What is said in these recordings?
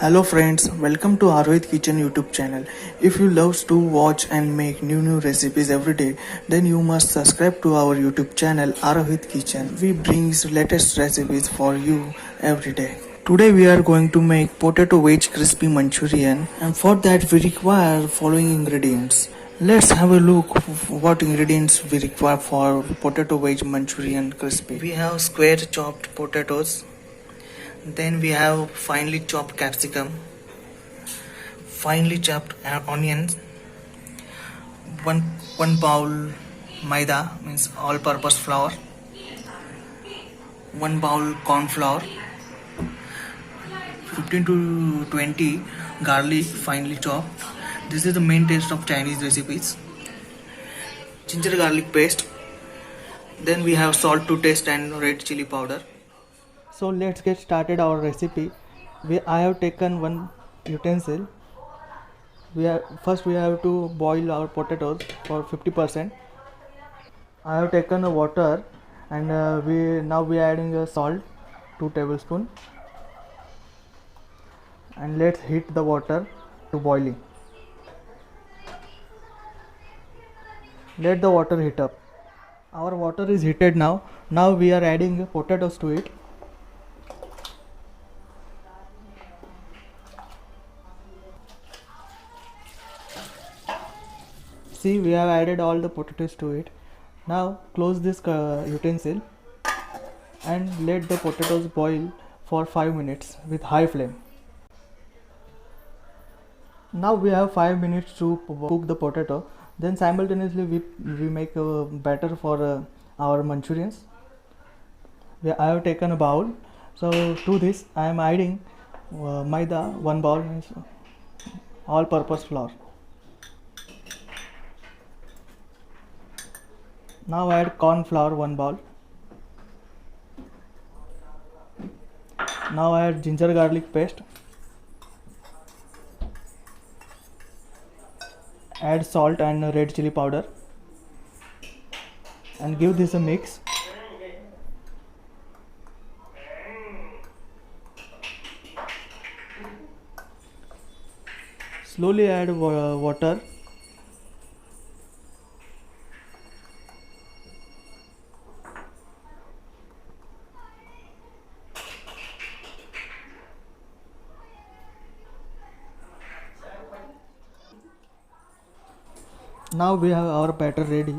Hello friends, welcome to Arohit Kitchen YouTube channel. If you love to watch and make new recipes every day, then you must subscribe to our YouTube channel Arohit Kitchen. We bring latest recipes for you every day. Today we are going to make potato wedge crispy manchurian, and for that we require following ingredients. Let's have a look what ingredients we require for potato wedge manchurian crispy. We have square chopped potatoes, then we have finely chopped capsicum, finely chopped onions, one bowl maida means all-purpose flour, one bowl corn flour, 15 to 20 garlic finely chopped. This is the main taste of Chinese recipes. Ginger garlic paste. Then we have salt to taste and red chili powder. So let's get started our recipe. I have taken one utensil. First we have to boil our potatoes for 50%. I have taken a water, and we are adding a salt 2 tablespoons, and let's heat the water to boiling. Let the water heat up. Our water is heated now. Now we are adding potatoes to it. See, we have added all the potatoes to it. Now close this utensil and let the potatoes boil for 5 minutes with high flame. Now we have 5 minutes to cook the potato. Then simultaneously we make a batter for our manchurians. I have taken a bowl. So to this I am adding maida, 1 bowl means all-purpose flour. Now add corn flour 1 bowl. Now add ginger garlic paste. Add salt and red chili powder and give this a mix. Slowly add water. Now we have our batter ready.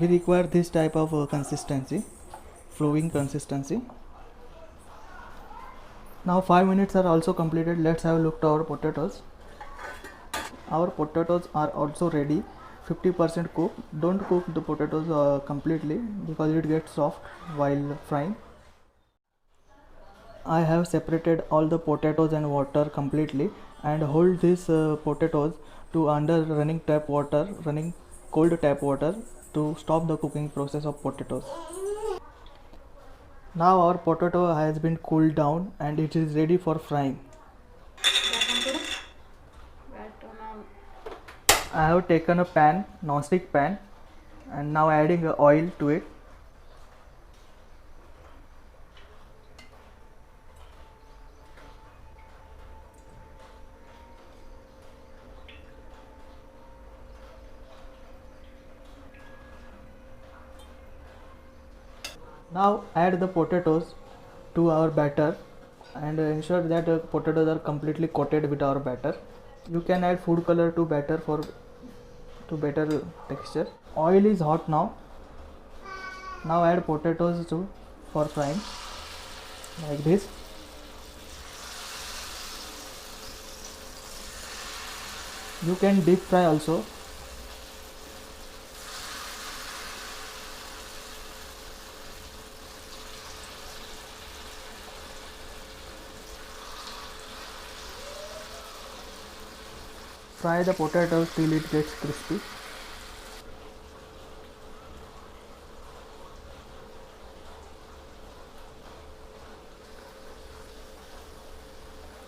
We require this type of consistency, flowing consistency. Now 5 minutes are also completed. Let's have a look to our potatoes. Our potatoes are also ready, 50% cooked. Don't cook the potatoes completely because it gets soft while frying. I have separated all the potatoes and water completely and hold these potatoes to under running cold tap water to stop the cooking process of potatoes. Now our potato has been cooled down and it is ready for frying. I have taken a pan, non-stick pan, and now adding oil to it. Now add the potatoes to our batter and ensure that potatoes are completely coated with our batter. You can add food color to batter to better texture. Oil is hot now. Now add potatoes for frying like this. You can deep fry also. Fry the potatoes till it gets crispy.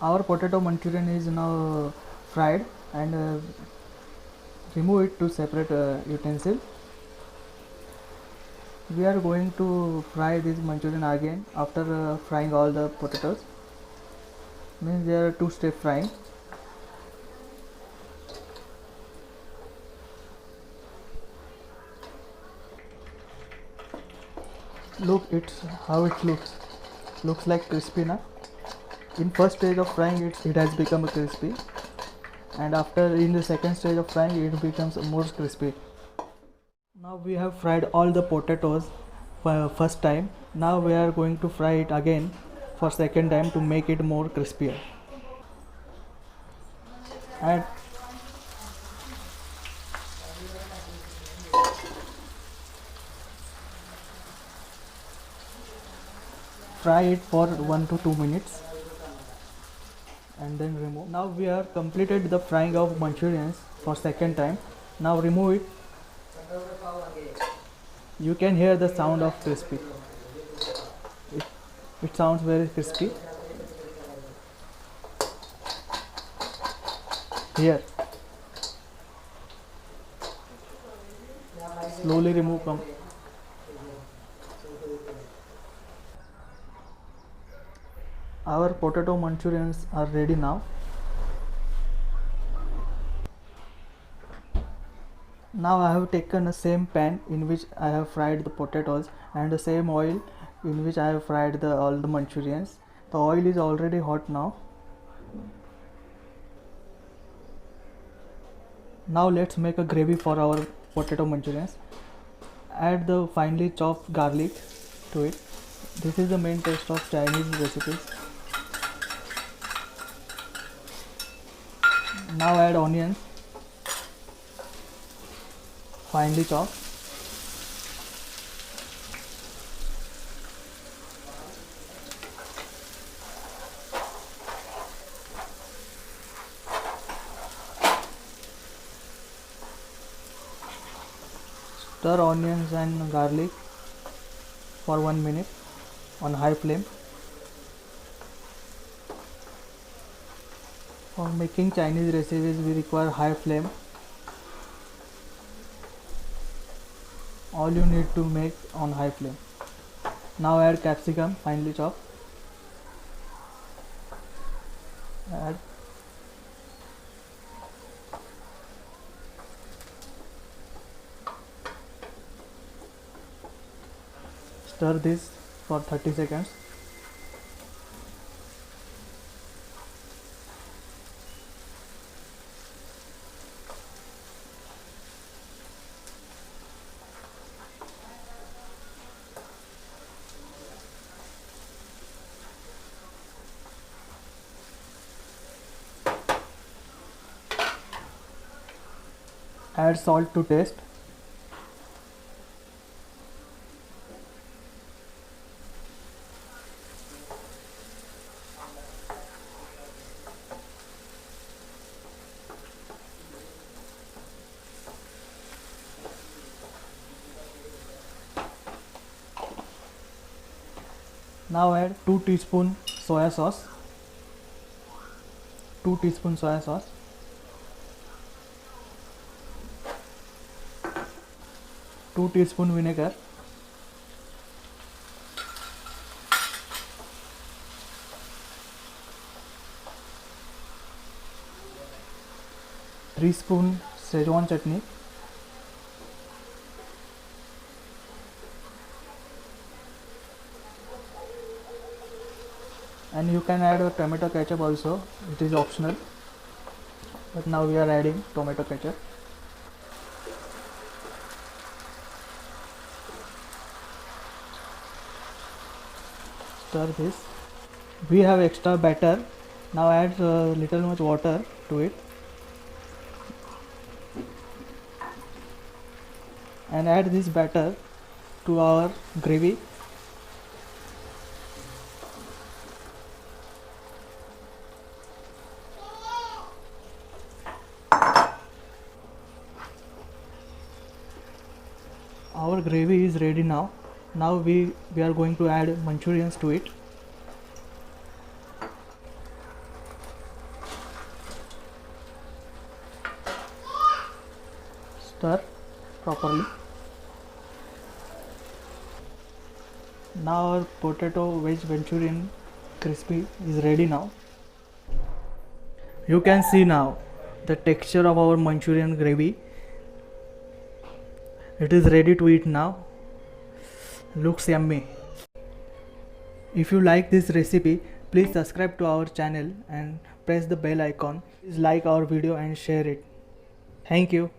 Our potato manchurian is now fried, and remove it to separate utensil. We are going to fry this manchurian again after frying all the potatoes. means there are two step frying. Look, it's how it looks like crispy now. In first stage of frying it has become crispy, and after in the second stage of frying it becomes more crispy. Now we have fried all the potatoes for first time. Now we are going to fry it again for second time to make it more crispier. And fry it for 1 to 2 minutes and then remove. Now we have completed the frying of manchurians for second time. Now remove it. You can hear the sound of crispy. It sounds very crispy. Here. Slowly remove from. Our potato manchurians are ready now. Now I have taken the same pan in which I have fried the potatoes and the same oil in which I have fried all the manchurians. The oil is already hot now. Now let's make a gravy for our potato manchurians. Add the finely chopped garlic to it. This is the main taste of Chinese recipes. Now add onions, finely chopped. Stir onions and garlic for 1 minute on high flame. For making Chinese recipes we require high flame. All you need to make on high flame. Now add capsicum finely chopped. Add. Stir this for 30 seconds. Add salt to taste. Now add 2 teaspoon soya sauce. 2 teaspoon soya sauce. 2 teaspoon vinegar. Three spoon Szechuan chutney. And you can add a tomato ketchup also, it is optional, but now we are adding tomato ketchup. Stir this. We have extra batter. Now add little much water to it and add this batter to our gravy. Our gravy is ready now. Now we are going to add manchurians to it. Stir properly. Now our potato veg manchurian crispy is ready now. You can see now the texture of our Manchurian gravy. It is ready to eat now. Looks yummy. If you like this recipe, please subscribe to our channel and press the bell icon. Please like our video and share it. Thank you.